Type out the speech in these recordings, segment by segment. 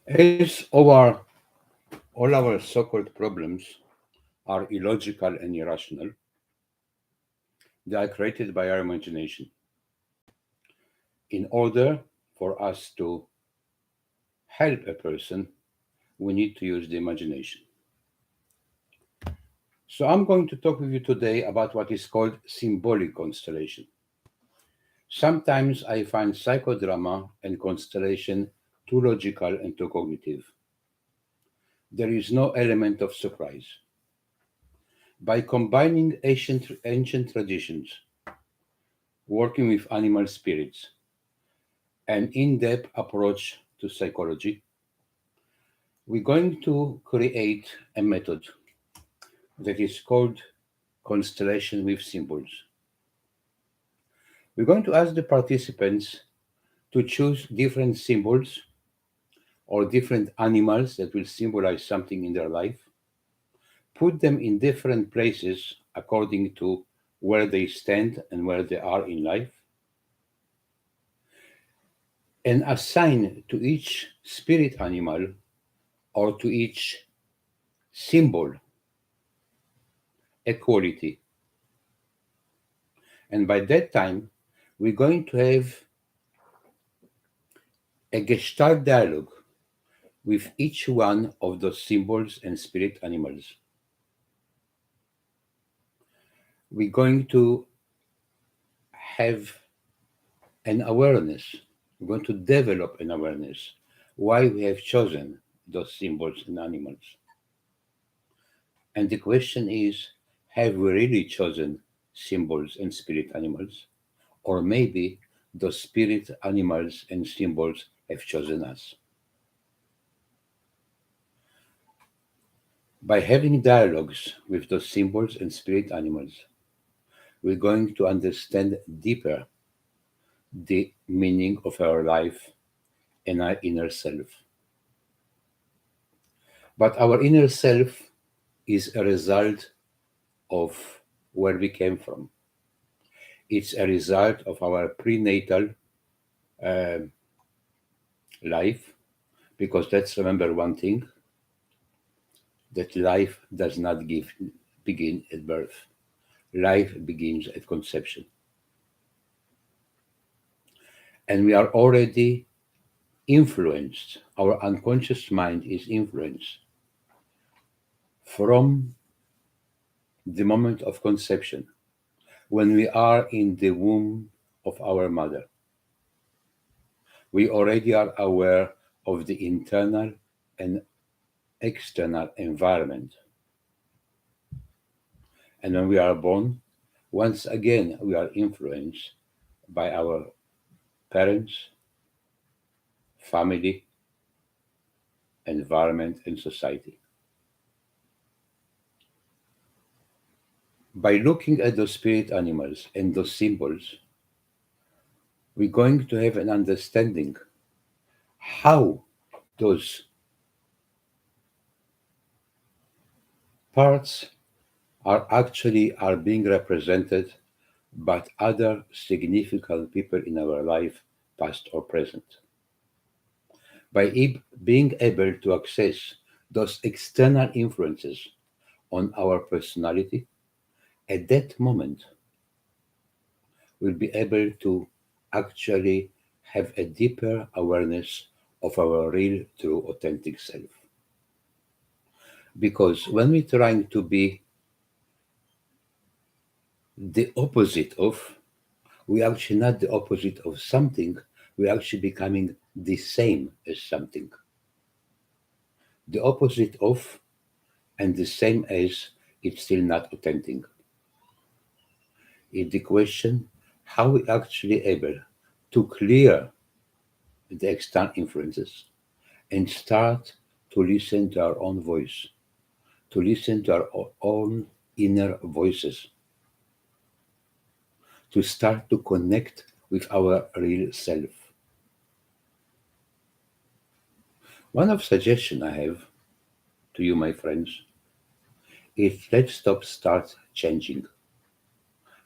As all our so-called problems are illogical and irrational, they are created by our imagination. In order for us to help a person, we need to use the imagination. So I'm going to talk with you today about what is called symbolic constellation. Sometimes I find psychodrama and constellation too logical and too cognitive. There is no element of surprise. By combining ancient traditions, working with animal spirits, an in-depth approach to psychology, we're going to create a method that is called constellation with symbols. We're going to ask the participants to choose different symbols or different animals that will symbolize something in their life, put them in different places according to where they stand and where they are in life, and assign to each spirit animal or to each symbol a quality. And by that time, we're going to have a gestalt dialogue with each one of those symbols and spirit animals. We're going to have an awareness. We're going to develop an awareness why we have chosen those symbols and animals. And the question is, have we really chosen symbols and spirit animals? Or maybe those spirit animals and symbols have chosen us. By having dialogues with those symbols and spirit animals, we're going to understand deeper the meaning of our life and our inner self. But our inner self is a result of where we came from. It's a result of our prenatal uh, life, because let's remember one thing, that life does not begin at birth. Life begins at conception. And we are already influenced, our unconscious mind is influenced from the moment of conception, when we are in the womb of our mother. We already are aware of the internal and external environment. And when we are born, once again, we are influenced by our parents, family, environment, and society. By looking at those spirit animals and those symbols, we're going to have an understanding how those parts are being represented by other significant people in our life, past or present. By being able to access those external influences on our personality, at that moment, we'll be able to actually have a deeper awareness of our real, true, authentic self. Because when we're trying to be the opposite of, we're actually not the opposite of something, we're actually becoming the same as something. The opposite of and the same as, it's still not authentic. It's the question how we actually able to clear the external influences and start to listen to our own voice, to listen to our own inner voices, to start to connect with our real self. One of suggestion I have to you, my friends, is start changing.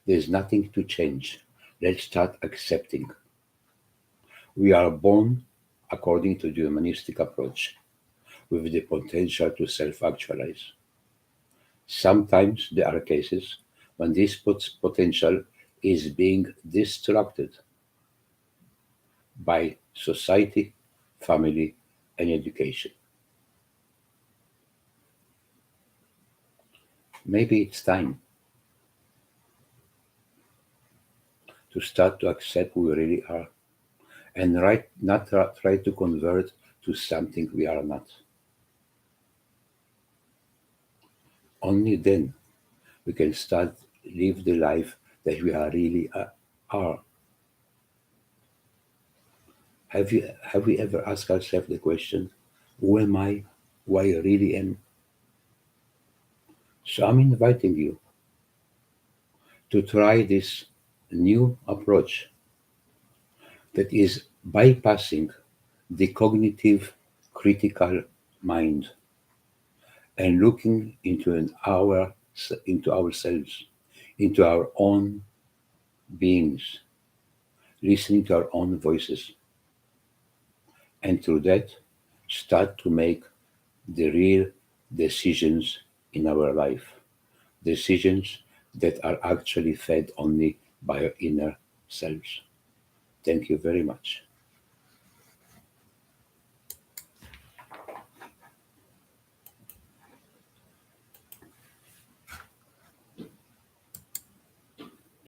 There's nothing to change. Let's start accepting. We are born according to the humanistic approach, with the potential to self actualize. Sometimes there are cases when this potential is being distracted by society, family, and education. Maybe it's time to start to accept who we really are and not try to convert to something we are not. Only then we can start live the life that we are really are. Have we ever asked ourselves the question, who am I? Who I really am? So I'm inviting you to try this new approach that is bypassing the cognitive critical mind and looking into ourselves, into our own beings, listening to our own voices, and through that start to make the real decisions in our life, decisions that are actually fed only by our inner selves. Thank you very much.